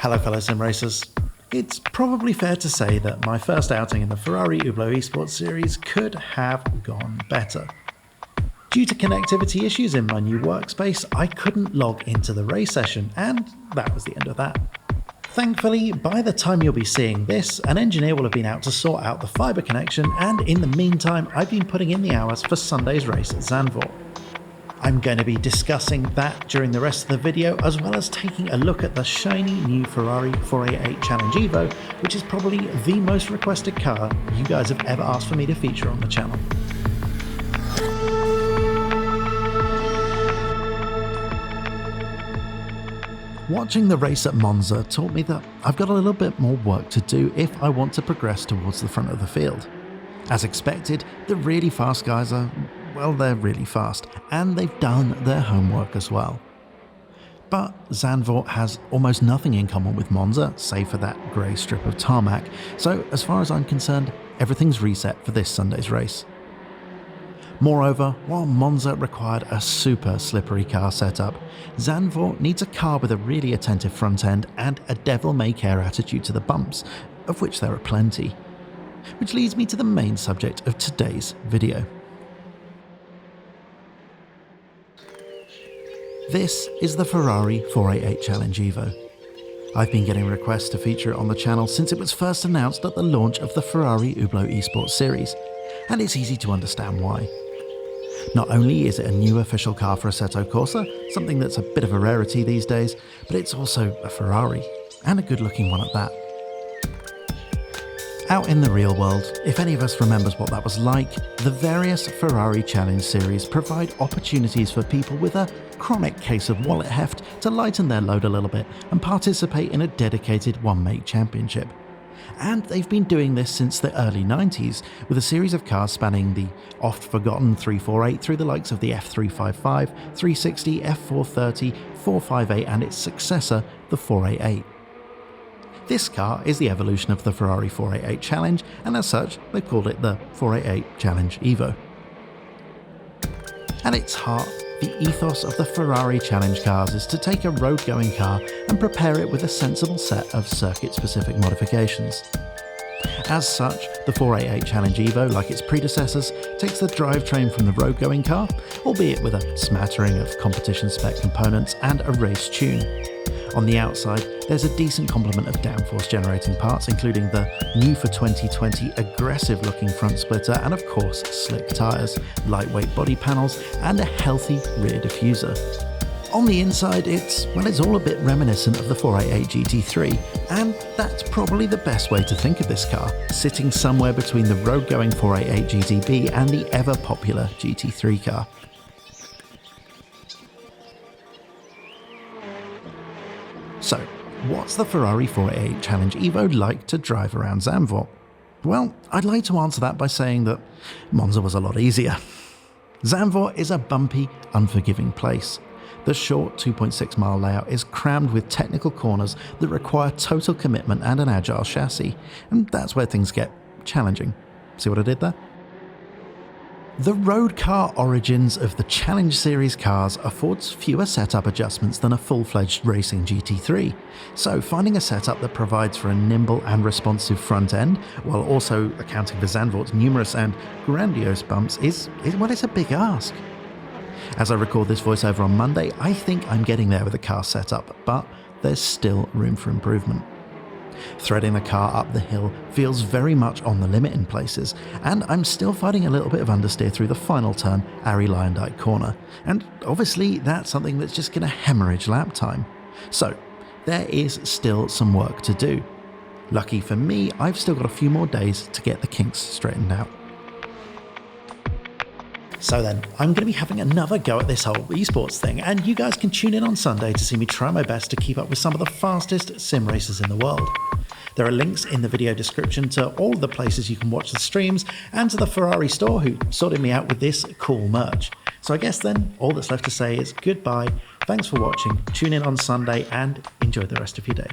Hello fellow sim racers. It's probably fair to say that my first outing in the Ferrari Hublot Esports series could have gone better. Due to connectivity issues in my new workspace, I couldn't log into the race session, and that was the end of that. Thankfully, by the time you'll be seeing this, an engineer will have been out to sort out the fibre connection, and in the meantime, I've been putting in the hours for Sunday's race at Zandvoort. I'm going to be discussing that during the rest of the video, as well as taking a look at the shiny new Ferrari 488 Challenge Evo, which is probably the most requested car you guys have ever asked for me to feature on the channel. Watching the race at Monza taught me that I've got a little bit more work to do if I want to progress towards the front of the field. As expected, the really fast guys are, well, they're really fast, and they've done their homework as well. But Zandvoort has almost nothing in common with Monza, save for that grey strip of tarmac, so as far as I'm concerned, everything's reset for this Sunday's race. Moreover, while Monza required a super slippery car setup, Zandvoort needs a car with a really attentive front end and a devil-may-care attitude to the bumps, of which there are plenty. Which leads me to the main subject of today's video. This is the Ferrari 488 Challenge Evo. I've been getting requests to feature it on the channel since it was first announced at the launch of the Ferrari Hublot Esports series, and it's easy to understand why. Not only is it a new official car for Assetto Corsa, something that's a bit of a rarity these days, but it's also a Ferrari, and a good looking one at that. Out in the real world, if any of us remembers what that was like, the various Ferrari Challenge series provide opportunities for people with a chronic case of wallet heft to lighten their load a little bit and participate in a dedicated one-make championship. And they've been doing this since the early 90s, with a series of cars spanning the oft-forgotten 348 through the likes of the F355, 360, F430, 458 and its successor, the 488. This car is the evolution of the Ferrari 488 Challenge, and as such, they've called it the 488 Challenge Evo. At its heart, the ethos of the Ferrari Challenge cars is to take a road-going car and prepare it with a sensible set of circuit-specific modifications. As such, the 488 Challenge Evo, like its predecessors, takes the drivetrain from the road-going car, albeit with a smattering of competition-spec components and a race tune. On the outside, there's a decent complement of downforce generating parts, including the new for 2020 aggressive looking front splitter and of course slick tyres, lightweight body panels and a healthy rear diffuser. On the inside, it's all a bit reminiscent of the 488 GT3, and that's probably the best way to think of this car, sitting somewhere between the road-going 488 GTB and the ever-popular GT3 car. So, what's the Ferrari 488 Challenge Evo like to drive around Zandvoort? Well, I'd like to answer that by saying that Monza was a lot easier. Zandvoort is a bumpy, unforgiving place. The short 2.6 mile layout is crammed with technical corners that require total commitment and an agile chassis, and that's where things get challenging. See what I did there? The road car origins of the Challenge Series cars affords fewer setup adjustments than a full-fledged racing GT3, so finding a setup that provides for a nimble and responsive front end, while also accounting for Zandvoort's numerous and grandiose bumps is a big ask. As I record this voiceover on Monday, I think I'm getting there with the car setup, but there's still room for improvement. Threading the car up the hill feels very much on the limit in places, and I'm still fighting a little bit of understeer through the final turn, Ari Lyondike corner, and obviously that's something that's just going to hemorrhage lap time. So, there is still some work to do. Lucky for me, I've still got a few more days to get the kinks straightened out. So then, I'm going to be having another go at this whole esports thing, and you guys can tune in on Sunday to see me try my best to keep up with some of the fastest sim racers in the world. There are links in the video description to all of the places you can watch the streams, and to the Ferrari store who sorted me out with this cool merch. So I guess then, all that's left to say is goodbye, thanks for watching, tune in on Sunday, and enjoy the rest of your day.